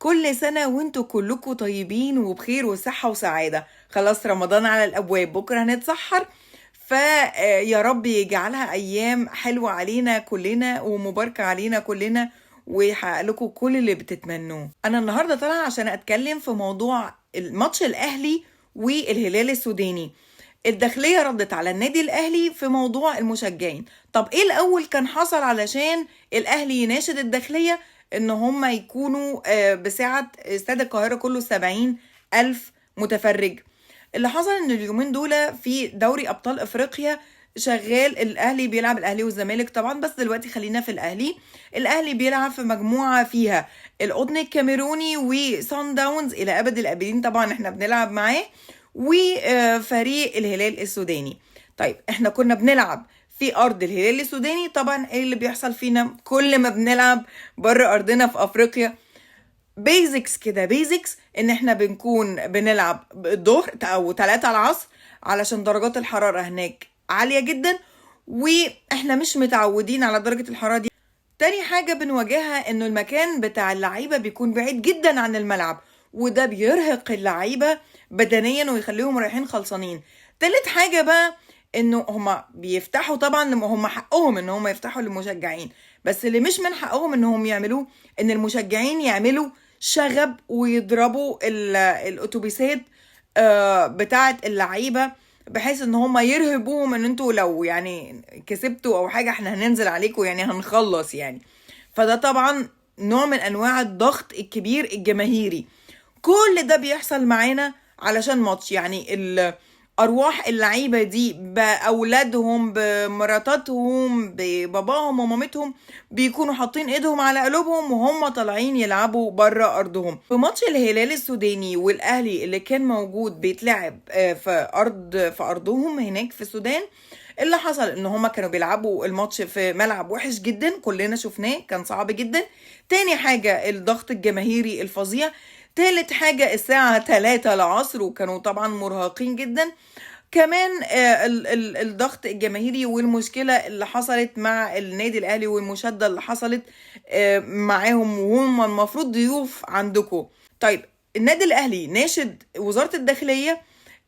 كل سنة وانتوا كلكم طيبين وبخير وصحة وسعادة. خلاص رمضان على الأبواب، بكرة هنتسحر، فيا رب يجعلها أيام حلوة علينا كلنا ومباركة علينا كلنا ويحقق لكم كل اللي بتتمنوه. أنا النهاردة طالعة عشان أتكلم في موضوع الماتش الأهلي والهلال السوداني. الداخلية ردت على النادي الأهلي في موضوع المشجعين. طب ايه الأول كان حصل علشان الأهلي يناشد الداخلية ان هم يكونوا بسعة استاد القاهرة كله 70,000 متفرج؟ اللي حصل ان اليومين دول في دوري أبطال أفريقيا شغال، الأهلي بيلعب، الأهلي والزمالك طبعا، بس دلوقتي خلينا في الأهلي بيلعب في مجموعة فيها القطن الكاميروني وسان داونز إلى أبد الآبدين، طبعا احنا بنلعب معاه، وفريق الهلال السوداني. طيب احنا كنا بنلعب في ارض الهلال السوداني، طبعا ايه اللي بيحصل فينا كل ما بنلعب بره ارضنا في افريقيا؟ بيزكس كده، بيزكس ان احنا بنكون بنلعب الظهر او 3 العصر علشان درجات الحرارة هناك عالية جدا، واحنا مش متعودين على درجة الحرارة دي. تاني حاجة بنواجهها انه المكان بتاع اللعيبة بيكون بعيد جدا عن الملعب، وده بيرهق اللعيبة بدنيا ويخليهم رايحين خلصانين. تالت حاجة بقى انه هما بيفتحوا، طبعا هما حقهم ان هما يفتحوا للمشجعين، بس اللي مش من حقهم انهم يعملوه ان المشجعين يعملوا شغب ويضربوا الاتوبيسات بتاعة اللعيبة، بحيث ان هما يرهبوهم ان انتوا لو يعني كسبتوا او حاجة احنا هننزل عليكم، يعني هنخلص يعني. فده طبعا نوع من انواع الضغط الكبير الجماهيري. كل ده بيحصل معانا علشان ماتش، يعني ارواح اللعيبه دي باولادهم بمراتاتهم بباباهم ومامتهم بيكونوا حاطين ايدهم على قلوبهم وهم طالعين يلعبوا بره ارضهم. في ماتش الهلال السوداني والاهلي اللي كان موجود بيتلعب في ارضهم هناك في السودان، اللي حصل ان هما كانوا بيلعبوا الماتش في ملعب وحش جدا، كلنا شفناه كان صعب جدا. تاني حاجة الضغط الجماهيري الفظيع. تالت حاجة الساعة 3 العصر وكانوا طبعا مرهقين جدا. كمان الضغط الجماهيري والمشكلة اللي حصلت مع النادي الأهلي والمشادة اللي حصلت معاهم وهم المفروض ضيوف عندكم. طيب النادي الأهلي ناشد وزارة الداخلية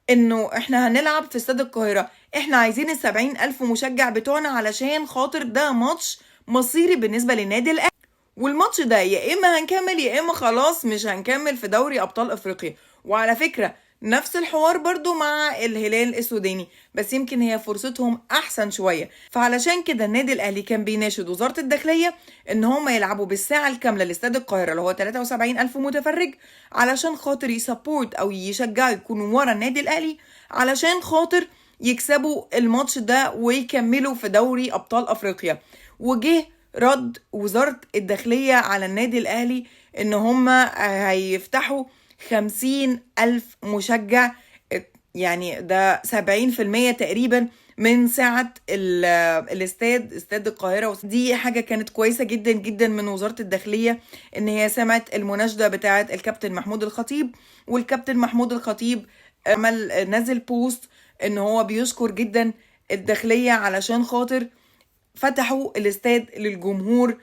انه احنا هنلعب في استاد القاهرة، احنا عايزين 70,000 مشجع بتوعنا علشان خاطر ده ماتش مصيري بالنسبة للنادي الأهلي، والماتش ده يا اما هنكمل يا اما خلاص مش هنكمل في دوري ابطال افريقيا. وعلى فكرة نفس الحوار برضو مع الهلال السوداني، بس يمكن هي فرصتهم احسن شوية. فعلشان كده النادي الاهلي كان بيناشد وزارة الداخلية ان هم يلعبوا بالساعة الكاملة لاستاد القاهرة اللي هو 73,000 متفرج، علشان خاطر يسابورت او يشجعوا يكونوا ورا النادي الاهلي، علشان خاطر يكسبوا الماتش ده ويكملوا في دوري ابطال افريقيا. وجه رد وزارة الداخلية على النادي الأهلي إن هما هيفتحوا 50,000 مشجع، يعني ده 70% تقريبا من سعة استاد القاهرة. دي حاجة كانت كويسة جدا جدا من وزارة الداخلية، إن هي سمعت المناشدة بتاعة الكابتن محمود الخطيب، والكابتن محمود الخطيب نزل بوست إن هو بيشكر جدا الداخلية علشان خاطر فتحوا الاستاد للجمهور.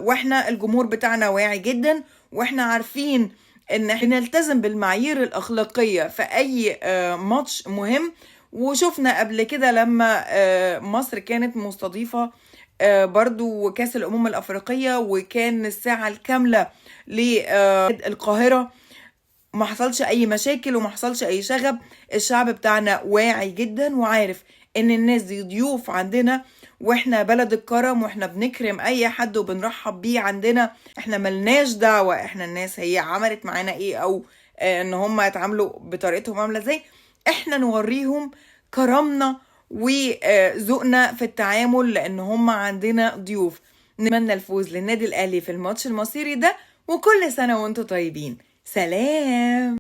واحنا الجمهور بتاعنا واعي جدا، واحنا عارفين ان احنا نلتزم بالمعايير الاخلاقية في اي ماتش مهم. وشفنا قبل كده لما مصر كانت مستضيفة برضو كاس الامم الافريقية وكان الساعة الكاملة للقاهرة، ما حصلش اي مشاكل وما حصلش اي شغب. الشعب بتاعنا واعي جدا وعارف ان الناس دي ضيوف عندنا، واحنا بلد الكرم، واحنا بنكرم اي حد وبنرحب بيه عندنا. احنا ملناش دعوة احنا الناس هي عملت معانا ايه او ان هم يتعاملوا بطريقتهم عاملة ازاي، احنا نوريهم كرمنا وذوقنا في التعامل لان هم عندنا ضيوف. نتمنى الفوز للنادي الاهلي في الماتش المصيري ده، وكل سنة وانتم طيبين. سلام.